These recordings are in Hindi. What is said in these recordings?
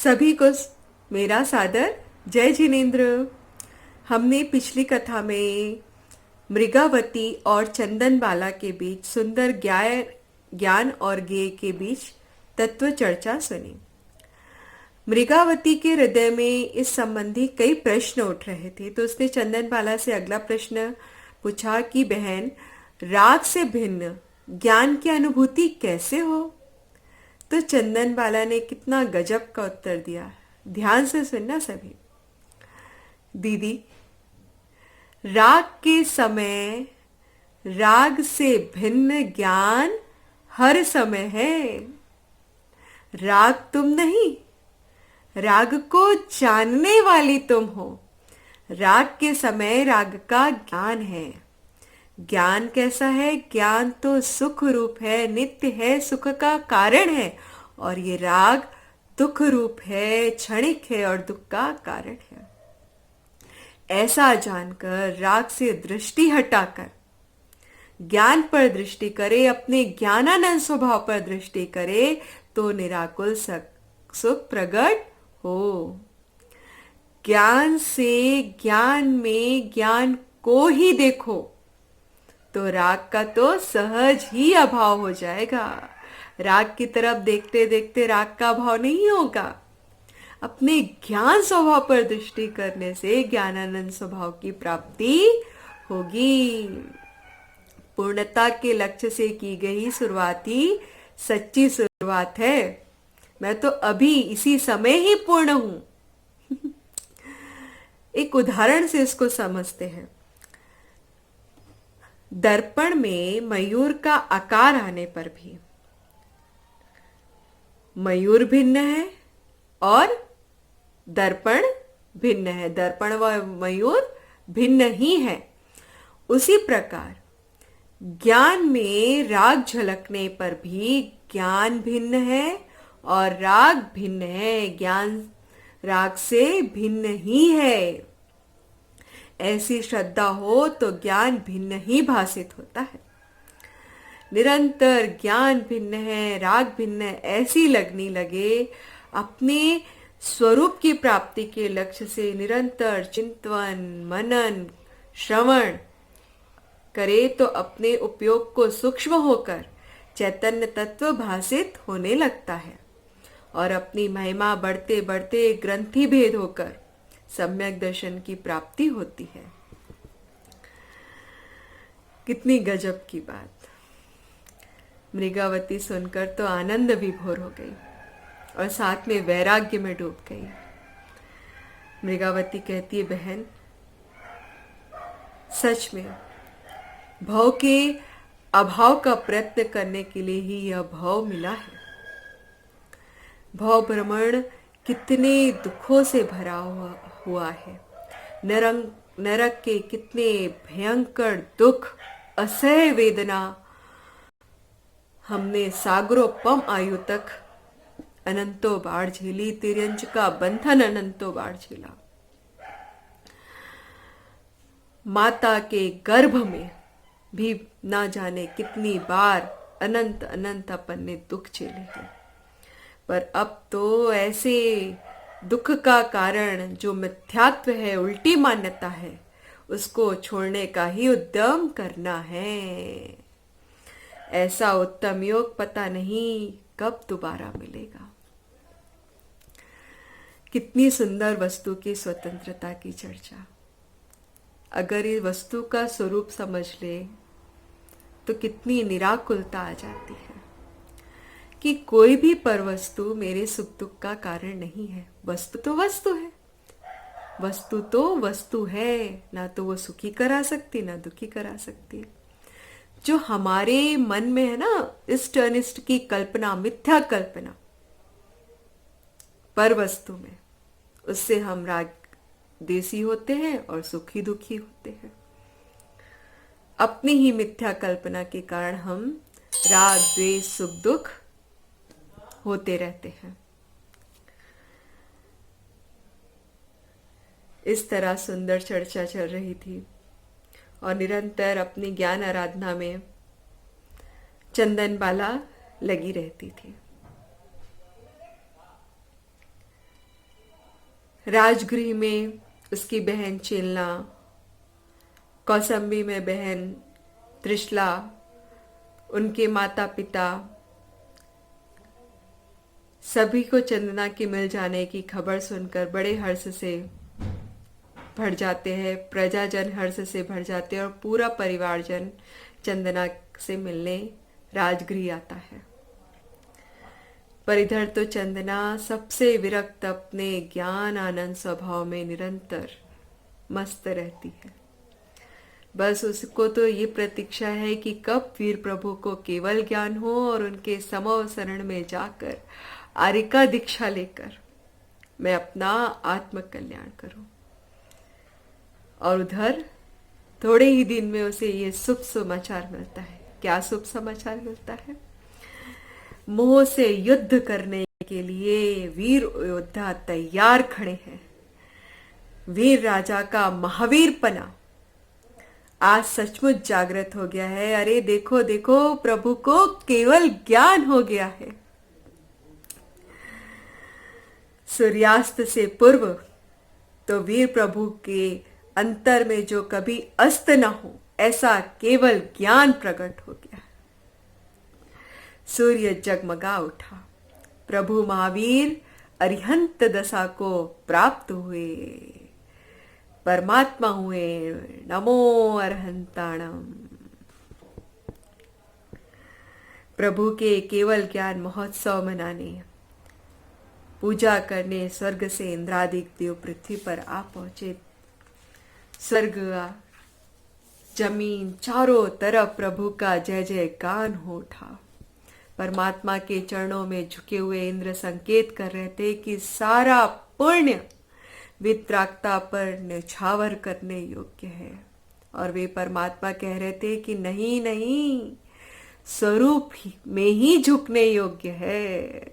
सभी को मेरा सादर जय जिनेन्द्र। हमने पिछली कथा में मृगावती और चंदनबाला के बीच सुंदर ज्ञान और ज्ञेय के बीच तत्व चर्चा सुनी। मृगावती के हृदय में इस संबंधी कई प्रश्न उठ रहे थे, तो उसने चंदनबाला से अगला प्रश्न पूछा कि बहन, राग से भिन्न ज्ञान की अनुभूति कैसे हो? तो चंदनबाला ने कितना गजब का उत्तर दिया। ध्यान से सुनना सभी। दीदी, राग के समय राग से भिन्न ज्ञान हर समय है। राग तुम नहीं, राग को जानने वाली तुम हो। राग के समय राग का ज्ञान है। ज्ञान कैसा है? ज्ञान तो सुख रूप है, नित्य है, सुख का कारण है। और ये राग दुख रूप है, क्षणिक है और दुख का कारण है। ऐसा जानकर राग से दृष्टि हटाकर ज्ञान पर दृष्टि करे, अपने ज्ञानानंद स्वभाव पर दृष्टि करे, तो निराकुल सुख प्रकट हो। ज्ञान से ज्ञान में ज्ञान को ही देखो, तो राग का तो सहज ही अभाव हो जाएगा। राग की तरफ देखते देखते राग का अभाव नहीं होगा। अपने ज्ञान स्वभाव पर दृष्टि करने से ज्ञानानंद स्वभाव की प्राप्ति होगी। पूर्णता के लक्ष्य से की गई शुरुआत ही सच्ची शुरुआत है। मैं तो अभी इसी समय ही पूर्ण हूं। एक उदाहरण से इसको समझते हैं। दर्पण में मयूर का आकार आने पर भी मयूर भिन्न है और दर्पण भिन्न है। दर्पण व मयूर भिन्न ही है। उसी प्रकार ज्ञान में राग झलकने पर भी ज्ञान भिन्न है और राग भिन्न है। ज्ञान राग से भिन्न ही है। ऐसी श्रद्धा हो तो ज्ञान भिन्न ही भासित होता है। निरंतर ज्ञान भिन्न है, राग भिन्न है, ऐसी लगनी लगे। अपने स्वरूप की प्राप्ति के लक्ष्य से निरंतर चिंतन, मनन, श्रवण करे तो अपने उपयोग को सूक्ष्म होकर चैतन्य तत्व भासित होने लगता है और अपनी महिमा बढ़ते बढ़ते ग्रंथि भेद होकर सम्यक दर्शन की प्राप्ति होती है। कितनी गजब की बात। मृगावती सुनकर तो आनंद विभोर हो गई और साथ में वैराग्य में डूब गई। मृगावती कहती है, बहन, सच में भव के अभाव का प्रयत्न करने के लिए ही यह भव मिला है। भव भ्रमण कितने दुखों से भरा हुआ है। नरक के कितने भयंकर दुख, असह्य वेदना हमने सागरोपम आयु तक अनंतों बार झेली। तिर्यंच का बंधन अनंतों बार झेला। माता के गर्भ में भी ना जाने कितनी बार अनंत अनंत अपन ने दुख झेले हैं। पर अब तो ऐसे दुख का कारण जो मिथ्यात्व है, उल्टी मान्यता है, उसको छोड़ने का ही उद्यम करना है। ऐसा उत्तम योग पता नहीं कब दोबारा मिलेगा। कितनी सुंदर वस्तु की स्वतंत्रता की चर्चा। अगर ये वस्तु का स्वरूप समझ ले तो कितनी निराकुलता आ जाती है कि कोई भी परवस्तु मेरे सुख दुख का कारण नहीं है। वस्तु तो वस्तु है। वस्तु तो वस्तु है, ना तो वो सुखी करा सकती ना दुखी करा सकती। जो हमारे मन में है ना, इष्ट अनिष्ट की कल्पना, मिथ्या कल्पना पर वस्तु में, उससे हम राग देसी होते हैं और सुखी दुखी होते हैं। अपनी ही मिथ्या कल्पना के कारण हम राग द्वेष सुख दुख होते रहते हैं। इस तरह सुंदर चर्चा चल रही थी और निरंतर अपनी ज्ञान आराधना में चंदनबाला लगी रहती थी। राजगृह में उसकी बहन चेलना, कौसंबी में बहन त्रिशला, उनके माता पिता सभी को चंदना के मिल जाने की खबर सुनकर बड़े हर्ष से भर जाते हैं। प्रजाजन हर्ष से भर जाते हैं और पूरा परिवारजन चंदना से मिलने राजगृह आता है। पर इधर तो चंदना सबसे विरक्त अपने ज्ञान आनंद स्वभाव में निरंतर मस्त रहती है। बस उसको तो ये प्रतीक्षा है कि कब वीर प्रभु को केवल ज्ञान हो और उनके समव शरण में जाकर आरिका दीक्षा लेकर मैं अपना आत्म कल्याण करूं। और उधर थोड़े ही दिन में उसे ये शुभ समाचार मिलता है। क्या शुभ समाचार मिलता है? मोह से युद्ध करने के लिए वीर योद्धा तैयार खड़े हैं। वीर राजा का महावीरपना आज सचमुच जागृत हो गया है। अरे देखो देखो, प्रभु को केवल ज्ञान हो गया है। सूर्यास्त से पूर्व तो वीर प्रभु के अंतर में जो कभी अस्त न हो ऐसा केवल ज्ञान प्रकट हो गया। सूर्य जगमगा उठा। प्रभु महावीर अरिहंत दशा को प्राप्त हुए, परमात्मा हुए। नमो अरहंताणम। प्रभु के केवल ज्ञान महोत्सव मनाने, पूजा करने स्वर्ग से इंद्रादिक देव पृथ्वी पर आ पहुंचे। स्वर्ग जमीन चारों तरफ प्रभु का जय जय गान हो उठा। परमात्मा के चरणों में झुके हुए इंद्र संकेत कर रहे थे कि सारा पुण्य वित्राक्ता पर न्यौछावर करने योग्य है। और वे परमात्मा कह रहे थे कि नहीं नहीं, स्वरूप में ही झुकने योग्य है।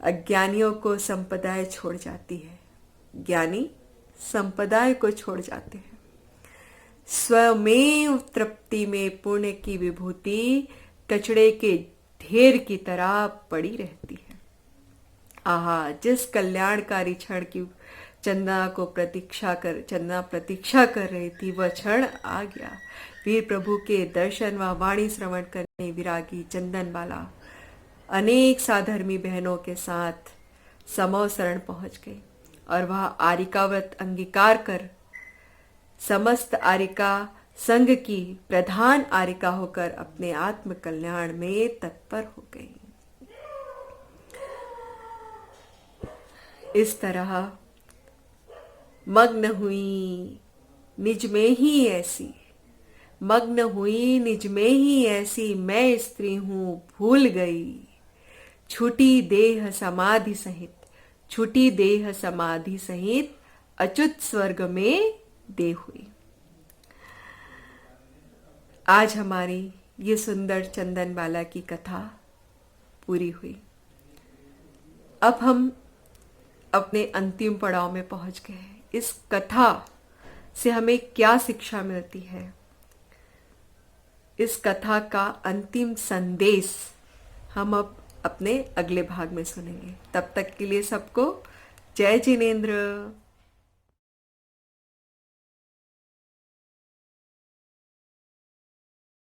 अज्ञानियों को संपदाएं छोड़ जाती है, ज्ञानी संपदाएं को छोड़ जाते हैं। स्वमेव तृप्ति में पुण्य की विभूति कचड़े के ढेर की तरह पड़ी रहती है। आहा, जिस कल्याणकारी क्षण की चंदना प्रतीक्षा कर रही थी, वह क्षण आ गया। वीर प्रभु के दर्शन व वाणी श्रवण करने विरागी चंदनबाला अनेक साधर्मी बहनों के साथ समव शरण पहुंच गई और वह आरिकाव्रत अंगीकार कर समस्त आरिका संघ की प्रधान आरिका होकर अपने आत्म कल्याण में तत्पर हो गई। इस तरह मग्न हुई निज में ही ऐसी, मग्न हुई निज में ही ऐसी, मैं स्त्री हूं भूल गई। छूटी देह समाधि सहित, छूटी देह समाधि सहित अच्युत स्वर्ग में दे हुई। आज हमारी ये सुंदर चंदनबाला की कथा पूरी हुई। अब हम अपने अंतिम पड़ाव में पहुंच गए हैं। इस कथा से हमें क्या शिक्षा मिलती है, इस कथा का अंतिम संदेश हम अब अपने अगले भाग में सुनेंगे। तब तक के लिए सबको जय जिनेंद्र।